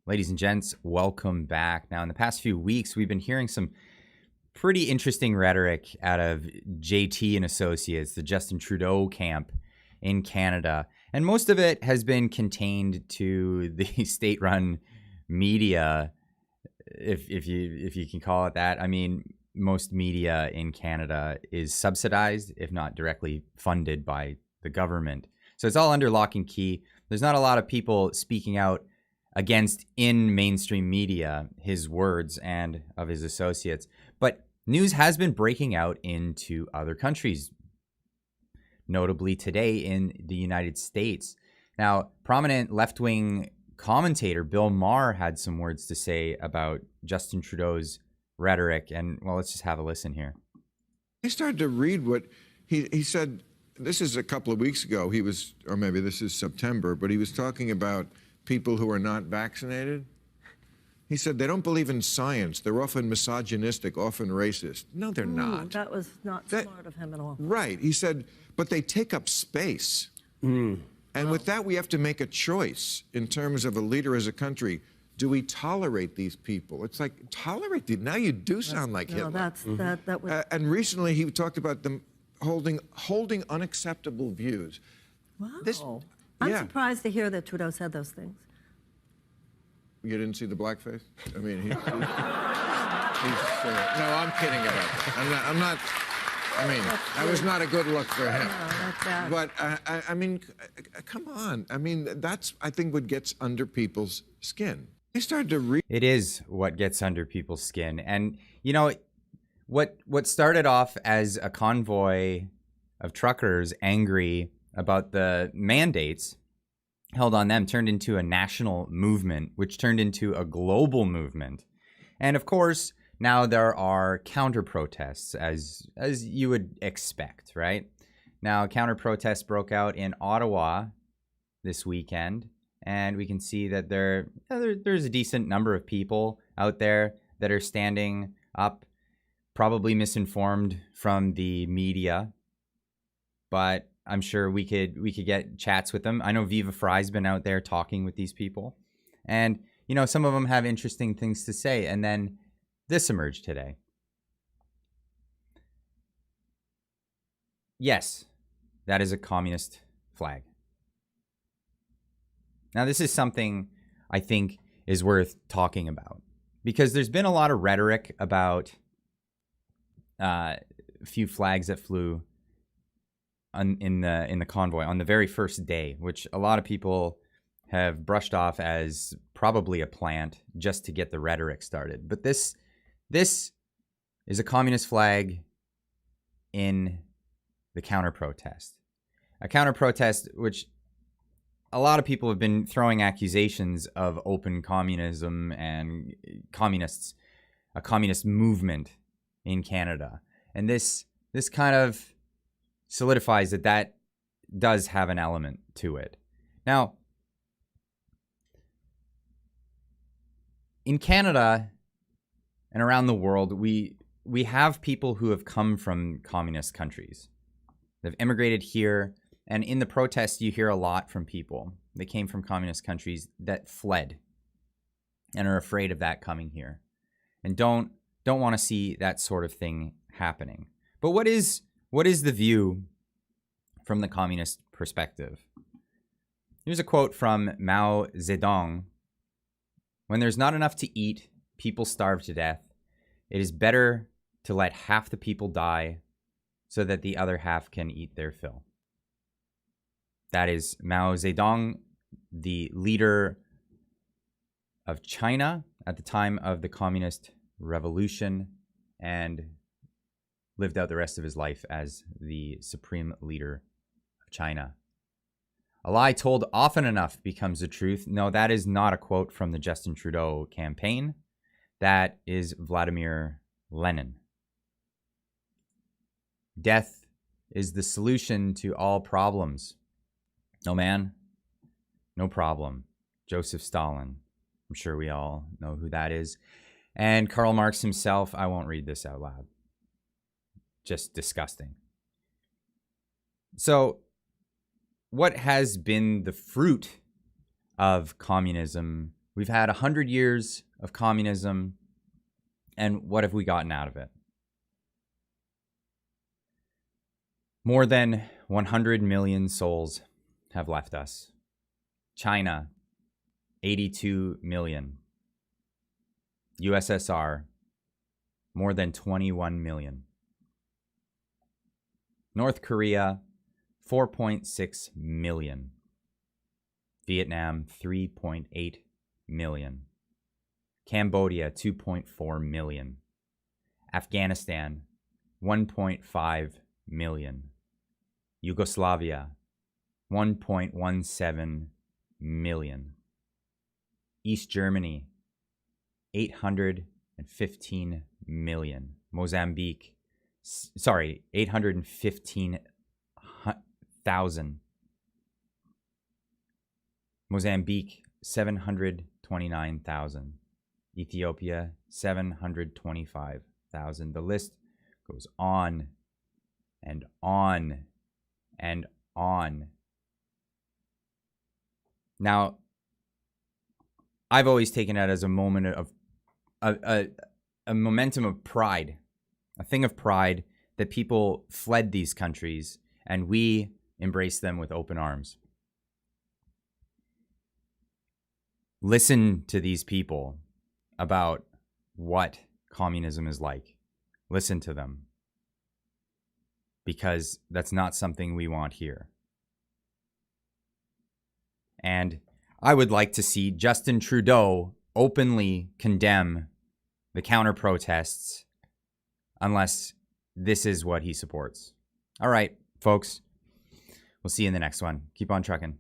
Ladies and gents, welcome back. Now, in the past few weeks, we've been hearing some pretty interesting rhetoric out of JT and Associates, the Justin Trudeau camp in Canada. And most of it has been contained to the state-run media, if you can call it that. I mean, most media in Canada is subsidized, if not directly funded by the government. So it's all under lock and key. There's not a lot of people speaking out against in mainstream media his words and of his associates. But news has been breaking out into other countries, notably today in the United States. Now, prominent left-wing commentator Bill Maher had some words to say about Justin Trudeau's rhetoric. And, well, let's just have a listen here. I started to read what he said. This is a couple of weeks ago. He was, or maybe this is September, but he was talking about people who are not vaccinated. He said they don't believe in science. They're often misogynistic, often racist. No, they're not. That was not smart of him at all. Right. He said, but they take up space. And with that, we have to make a choice in terms of a leader as a country. Do we tolerate these people? It's like, tolerate them. Now you do sound like Hitler. That was... And recently he talked about them holding unacceptable views. Wow. I'm surprised to hear that Trudeau said those things. You didn't see the blackface? I mean, he's no, I'm kidding about that. I'm not, I mean, that was not a good look for him. No, that's bad. But, I mean, come on. I mean, that's, I think, what gets under people's skin. I started to read. It is what gets under people's skin. And, you know, what started off as a convoy of truckers angry about the mandates held on them turned into a national movement, which turned into a global movement. And of course, now there are counter protests, as you would expect, right? Now, counter protests broke out in Ottawa this weekend, and we can see that there's a decent number of people out there that are standing up, probably misinformed from the media, but I'm sure we could get chats with them. I know Viva Fry's been out there talking with these people. And, you know, some of them have interesting things to say. And then this emerged today. Yes, that is a communist flag. Now, this is something I think is worth talking about, because there's been a lot of rhetoric about a few flags that flew in the convoy on the very first day, which a lot of people have brushed off as probably a plant just to get the rhetoric started. But this is a communist flag in the counter-protest. A counter-protest which a lot of people have been throwing accusations of open communism and a communist movement in Canada. And this kind of solidifies that does have an element to it. Now, in Canada and around the world, we have people who have come from communist countries. They've immigrated here, and in the protests, you hear a lot from people that came from communist countries that fled and are afraid of that coming here and don't want to see that sort of thing happening. But what is the view from the communist perspective? Here's a quote from Mao Zedong. When there's not enough to eat, people starve to death. It is better to let half the people die so that the other half can eat their fill. That is Mao Zedong, the leader of China at the time of the Communist Revolution, and lived out the rest of his life as the supreme leader of China. A lie told often enough becomes a truth. No, that is not a quote from the Justin Trudeau campaign. That is Vladimir Lenin. Death is the solution to all problems. No man, no problem. Joseph Stalin. I'm sure we all know who that is. And Karl Marx himself. I won't read this out loud. Just disgusting. So, what has been the fruit of communism We've had 100 years of communism, and what have we gotten out of it? More than 100 million souls have left us. China, 82 million. USSR, more than 21 million. North Korea, 4.6 million. Vietnam, 3.8 million. Cambodia, 2.4 million. Afghanistan, 1.5 million. Yugoslavia, 1.17 million. East Germany, 815 million. Mozambique, 815,000. Mozambique, 729,000. Ethiopia, 725,000. The list goes on and on and on. Now, I've always taken it as a moment of a momentum of pride, a thing of pride that people fled these countries and we embraced them with open arms. Listen to these people about what communism is like. Listen to them. Because that's not something we want here. And I would like to see Justin Trudeau openly condemn the counter protests unless this is what he supports. All right, folks. We'll see you in the next one. Keep on trucking.